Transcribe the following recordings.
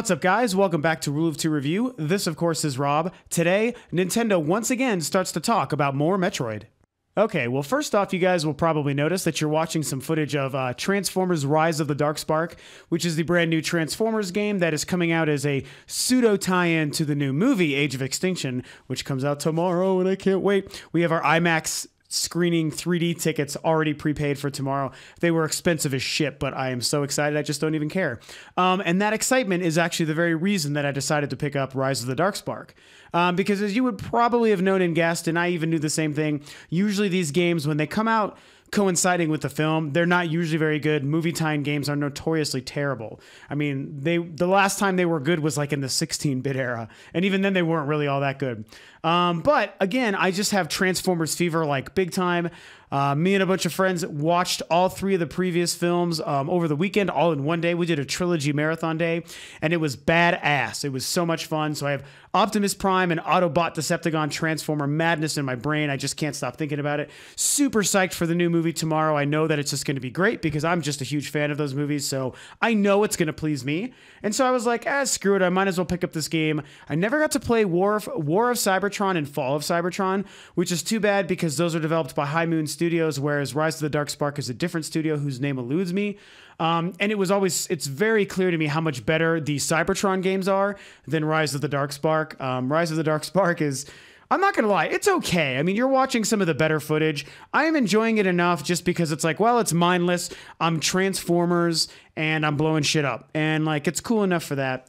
What's up, guys? Welcome back to Rule of Two Review. This, of course, is Rob. Today, Nintendo once again starts to talk about more Metroid. Okay, well, first off, you guys will probably notice that you're watching some footage of Transformers Rise of the Darkspark, which is the brand new Transformers game that is coming out as a pseudo tie-in to the new movie Age of Extinction, which comes out tomorrow, and I can't wait. We have our IMAX screening 3D tickets already prepaid for tomorrow. They were expensive as shit, but I am so excited I just don't even care. And that excitement is actually the very reason that I decided to pick up Rise of the Darkspark. Because as you would probably have known and guessed, and I even knew the same thing, usually these games, when they come out coinciding with the film, they're not usually very good. Movie tie-in games are notoriously terrible. I mean, the last time they were good was like in the 16-bit era, and even then they weren't really all that good. But again, I just have Transformers fever like big time. Me and a bunch of friends watched all three of the previous films over the weekend, all in one day. We did a trilogy marathon day, and it was badass. It was so much fun. So I have Optimus Prime and Autobot Decepticon Transformer madness in my brain. I just can't stop thinking about it. Super psyched for the new movie tomorrow. I know that it's just going to be great because I'm just a huge fan of those movies, so I know it's going to please me. And so I was like, screw it. I might as well pick up this game. I never got to play War of Cybertron and Fall of Cybertron, which is too bad because those are developed by High Moon Studios, whereas Rise of the Darkspark is a different studio whose name eludes me. And it's very clear to me how much better the Cybertron games are than Rise of the Darkspark. Rise of the Darkspark is, I'm not going to lie, it's okay. I mean, you're watching some of the better footage. I am enjoying it enough just because it's like, well, it's mindless. I'm Transformers and I'm blowing shit up. And like, it's cool enough for that.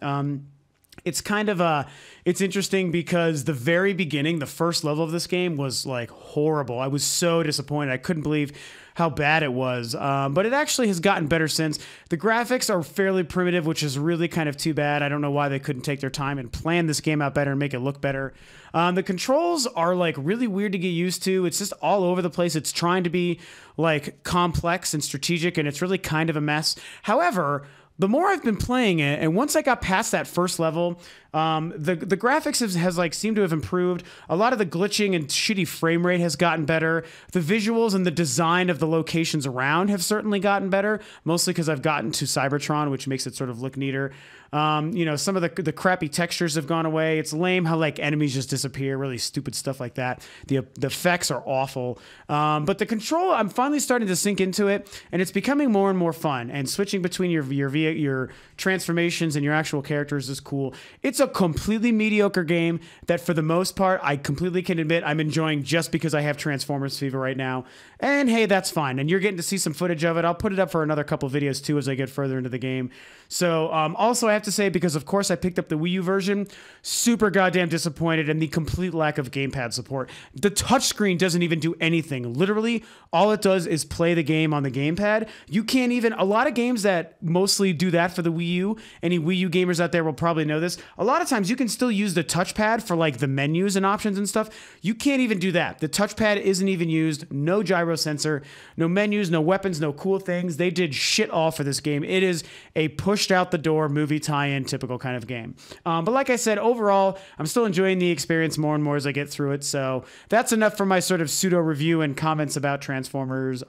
It's kind of it's interesting because the very beginning, the first level of this game was like horrible. I was so disappointed. I couldn't believe how bad it was. But it actually has gotten better since. The graphics are fairly primitive, which is really kind of too bad. I don't know why they couldn't take their time and plan this game out better and make it look better. The controls are like really weird to get used to. It's just all over the place. It's trying to be like complex and strategic, and it's really kind of a mess. However, the more I've been playing it, and once I got past that first level, the graphics has like seemed to have improved. A lot of the glitching and shitty frame rate has gotten better. The visuals and the design of the locations around have certainly gotten better, mostly because I've gotten to Cybertron, which makes it sort of look neater. Some of the crappy textures have gone away. It's lame how like enemies just disappear, really stupid stuff like that. The effects are awful. But the control, I'm finally starting to sink into it, and it's becoming more and more fun. And switching between your transformations and your actual characters is cool. It's a completely mediocre game that for the most part, I completely can admit I'm enjoying just because I have Transformers fever right now. And hey, that's fine. And you're getting to see some footage of it. I'll put it up for another couple videos too as I get further into the game. So also I have to say, because of course I picked up the Wii U version, super goddamn disappointed in the complete lack of gamepad support. The touchscreen doesn't even do anything. Literally, all it does is play the game on the gamepad. You can't even, a lot of games that mostly do that for the Wii U, any Wii U gamers out there will probably know this, a lot of times you can still use the touchpad for like the menus and options and stuff. You can't even do that. The touchpad isn't even used, no gyro sensor, no menus, no weapons, no cool things. They did shit all for this game. It is a pushed out the door movie tie-in typical kind of game. But like I said, overall, I'm still enjoying the experience more and more as I get through it. So that's enough for my sort of pseudo review and comments about Transformers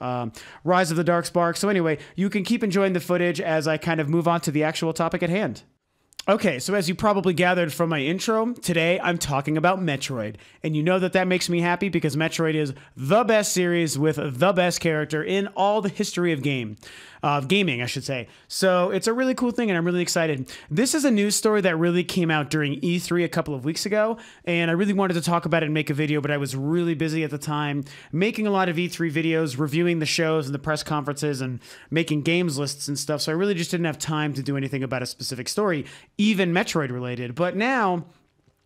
Rise of the Darkspark. So anyway, you can keep enjoying the footage as I kind of move on to the actual topic at hand. Okay, so as you probably gathered from my intro, today I'm talking about Metroid. And you know that that makes me happy because Metroid is the best series with the best character in all the history of gaming, I should say. So it's a really cool thing and I'm really excited. This is a news story that really came out during E3 a couple of weeks ago, and I really wanted to talk about it and make a video, but I was really busy at the time making a lot of E3 videos, reviewing the shows and the press conferences and making games lists and stuff, so I really just didn't have time to do anything about a specific story, even Metroid related. But now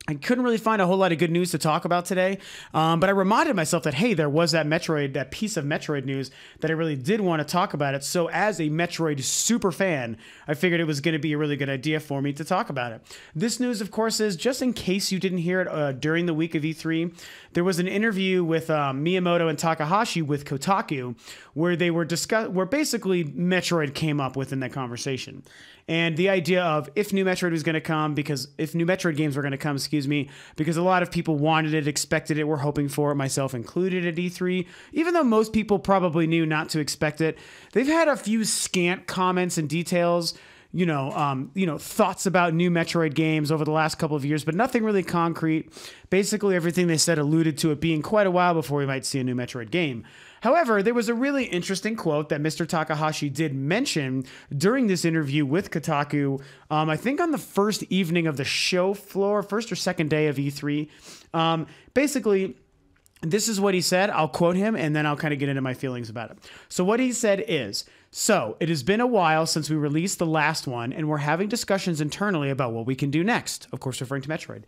I couldn't really find a whole lot of good news to talk about today, but I reminded myself that, hey, there was that piece of Metroid news that I really did want to talk about it. So as a Metroid super fan, I figured it was going to be a really good idea for me to talk about it. This news, of course, is just in case you didn't hear it during the week of E3, there was an interview with Miyamoto and Takahashi with Kotaku where they were where basically Metroid came up within that conversation. And the idea of if new Metroid was going to come, if new Metroid games were going to come, because a lot of people wanted it, expected it, were hoping for it, myself included at E3. Even though most people probably knew not to expect it, they've had a few scant comments and details thoughts about new Metroid games over the last couple of years, but nothing really concrete. Basically, everything they said alluded to it being quite a while before we might see a new Metroid game. However, there was a really interesting quote that Mr. Takahashi did mention during this interview with Kotaku, I think on the first evening of the show floor, first or second day of E3. Basically, this is what he said. I'll quote him, and then I'll kind of get into my feelings about it. So what he said is, "So, it has been a while since we released the last one, and we're having discussions internally about what we can do next." Of course, referring to Metroid.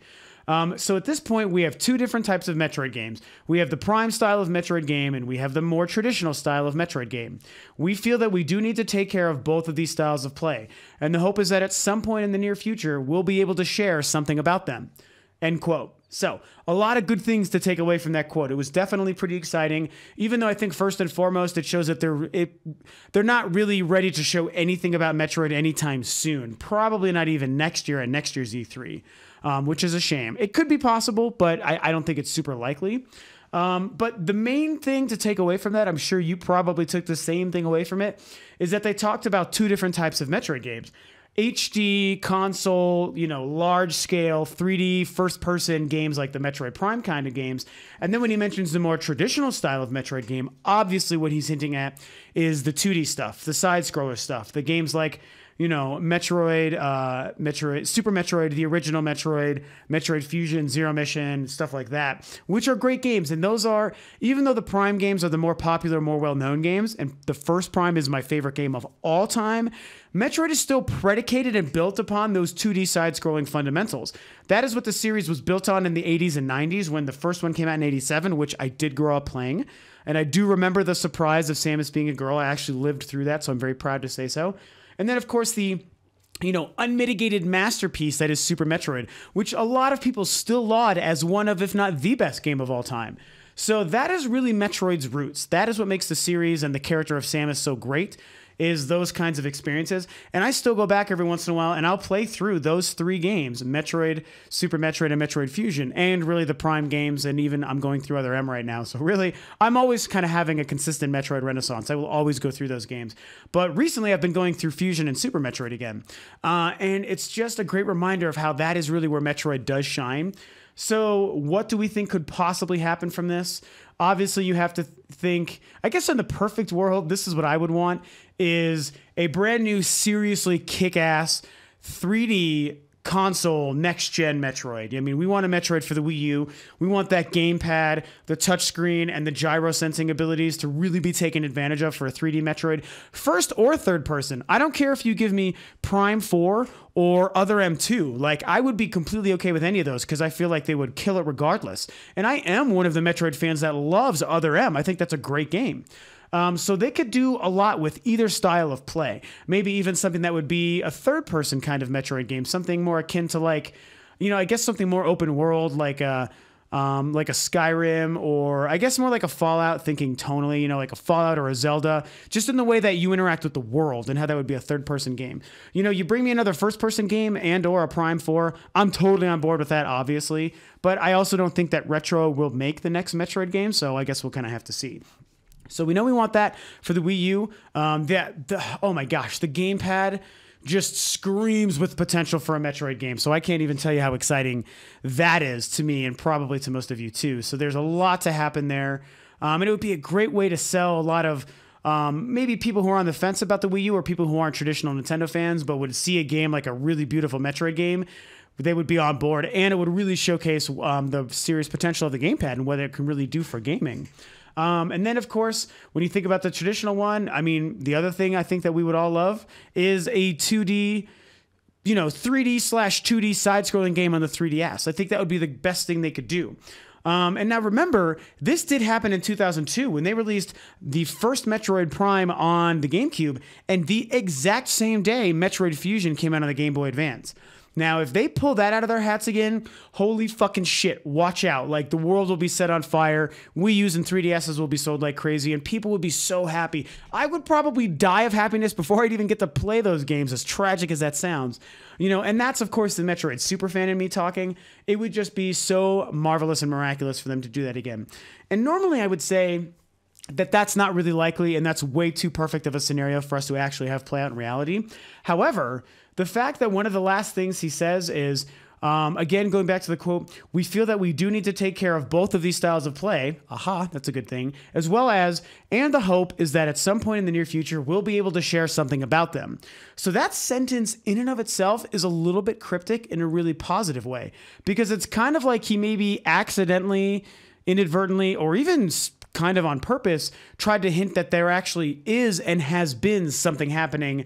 So at this point, we have two different types of Metroid games. We have the Prime style of Metroid game, and we have the more traditional style of Metroid game. We feel that we do need to take care of both of these styles of play, and the hope is that at some point in the near future, we'll be able to share something about them. End quote. So, a lot of good things to take away from that quote. It was definitely pretty exciting, even though I think first and foremost, it shows that they're not really ready to show anything about Metroid anytime soon. Probably not even next year at next year's E3, which is a shame. It could be possible, but I don't think it's super likely. But the main thing to take away from that, I'm sure you probably took the same thing away from it, is that they talked about two different types of Metroid games. HD, console, large scale, 3D, first person games like the Metroid Prime kind of games. And then when he mentions the more traditional style of Metroid game, obviously what he's hinting at is the 2D stuff, the side scroller stuff, the games like, Metroid, Super Metroid, the original Metroid, Metroid Fusion, Zero Mission, stuff like that, which are great games. And those are, even though the Prime games are the more popular, more well-known games, and the first Prime is my favorite game of all time, Metroid is still predicated and built upon those 2D side-scrolling fundamentals. That is what the series was built on in the 80s and 90s when the first one came out in 87, which I did grow up playing. And I do remember the surprise of Samus being a girl. I actually lived through that, so I'm very proud to say so. And then, of course, the unmitigated masterpiece that is Super Metroid, which a lot of people still laud as one of, if not the best game of all time. So that is really Metroid's roots. That is what makes the series and the character of Samus so great, is those kinds of experiences. And I still go back every once in a while and I'll play through those three games, Metroid, Super Metroid, and Metroid Fusion, and really the Prime games, and even I'm going through Other M right now. So really, I'm always kind of having a consistent Metroid renaissance. I will always go through those games. But recently I've been going through Fusion and Super Metroid again. And it's just a great reminder of how that is really where Metroid does shine. So what do we think could possibly happen from this? Obviously, you have to think, I guess in the perfect world, this is what I would want, is a brand new, seriously kick-ass 3D console next-gen Metroid. I mean, we want a Metroid for the Wii U. We want that gamepad, the touchscreen, and the gyro sensing abilities to really be taken advantage of for a 3D Metroid, first or third person. I don't care if you give me Prime 4 or Other M2. Like, I would be completely okay with any of those because I feel like they would kill it regardless. And I am one of the Metroid fans that loves Other M. I think that's a great game. So they could do a lot with either style of play. Maybe even something that would be a third-person kind of Metroid game, something more akin to like, I guess something more open world, like a Skyrim, or I guess more like a Fallout, thinking tonally, like a Fallout or a Zelda, just in the way that you interact with the world and how that would be a third-person game. You bring me another first-person game and or a Prime 4, I'm totally on board with that, obviously. But I also don't think that Retro will make the next Metroid game, so I guess we'll kind of have to see. So we know we want that for the Wii U. Oh my gosh, the gamepad just screams with potential for a Metroid game. So I can't even tell you how exciting that is to me and probably to most of you too. So there's a lot to happen there. And it would be a great way to sell a lot of maybe people who are on the fence about the Wii U or people who aren't traditional Nintendo fans but would see a game like a really beautiful Metroid game. They would be on board, and it would really showcase the serious potential of the gamepad and what it can really do for gaming. And then, of course, when you think about the traditional one, I mean, the other thing I think that we would all love is a 2D, 3D/2D side-scrolling game on the 3DS. I think that would be the best thing they could do. And now remember, this did happen in 2002 when they released the first Metroid Prime on the GameCube, and the exact same day Metroid Fusion came out on the Game Boy Advance. Now, if they pull that out of their hats again, holy fucking shit, watch out. Like, the world will be set on fire, Wii U's and 3DSs will be sold like crazy, and people would be so happy. I would probably die of happiness before I'd even get to play those games, as tragic as that sounds. And that's, of course, the Metroid superfan in me talking. It would just be so marvelous and miraculous for them to do that again. And normally I would say that's not really likely, and that's way too perfect of a scenario for us to actually have play out in reality. However, the fact that one of the last things he says is, again, going back to the quote, we feel that we do need to take care of both of these styles of play. Aha, that's a good thing. As well as, and the hope is that at some point in the near future, we'll be able to share something about them. So that sentence in and of itself is a little bit cryptic in a really positive way, because it's kind of like he maybe accidentally, inadvertently, or even kind of on purpose tried to hint that there actually is and has been something happening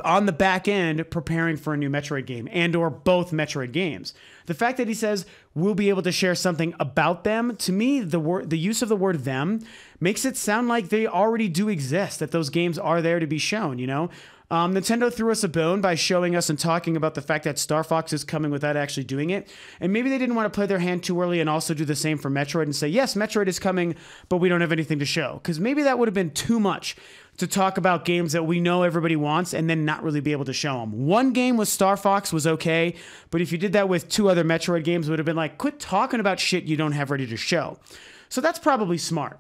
on the back end preparing for a new Metroid game and or both Metroid games. The fact that he says we'll be able to share something about them, to me, the use of the word them makes it sound like they already do exist, that those games are there to be shown, you know? Nintendo threw us a bone by showing us and talking about the fact that Star Fox is coming without actually doing it. And maybe they didn't want to play their hand too early and also do the same for Metroid and say, yes, Metroid is coming, but we don't have anything to show. Because maybe that would have been too much to talk about games that we know everybody wants and then not really be able to show them. One game with Star Fox was okay, but if you did that with 2 other Metroid games, it would have been like, quit talking about shit you don't have ready to show. So that's probably smart.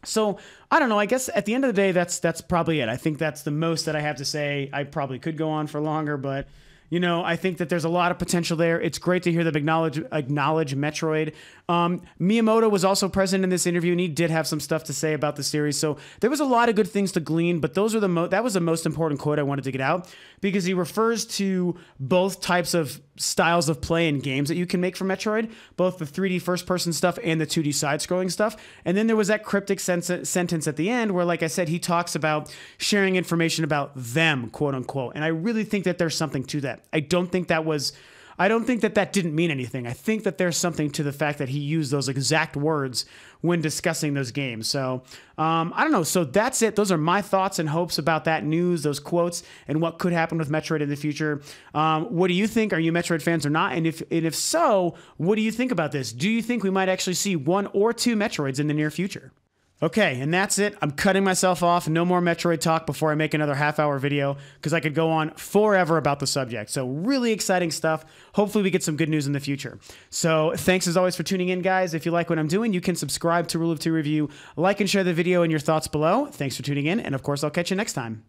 So I don't know. I guess at the end of the day, that's probably it. I think that's the most that I have to say. I probably could go on for longer, but you know, I think that there's a lot of potential there. It's great to hear them acknowledge Metroid. Miyamoto was also present in this interview, and he did have some stuff to say about the series. So there was a lot of good things to glean, but those are that was the most important quote I wanted to get out, because he refers to both types of styles of play and games that you can make for Metroid, both the 3D first-person stuff and the 2D side-scrolling stuff. And then there was that cryptic sentence at the end where, like I said, he talks about sharing information about them, quote-unquote. And I really think that there's something to that. I don't think that didn't mean anything. I think that there's something to the fact that he used those exact words when discussing those games. So I don't know. So that's it. Those are my thoughts and hopes about that news, those quotes, and what could happen with Metroid in the future. What do you think? Are you Metroid fans or not? And if so, what do you think about this? Do you think we might actually see 1 or 2 Metroids in the near future? Okay, and that's it. I'm cutting myself off. No more Metroid talk before I make another half-hour video, because I could go on forever about the subject. So really exciting stuff. Hopefully we get some good news in the future. So thanks as always for tuning in, guys. If you like what I'm doing, you can subscribe to Rule of 2 Review, like and share the video and your thoughts below. Thanks for tuning in, and of course I'll catch you next time.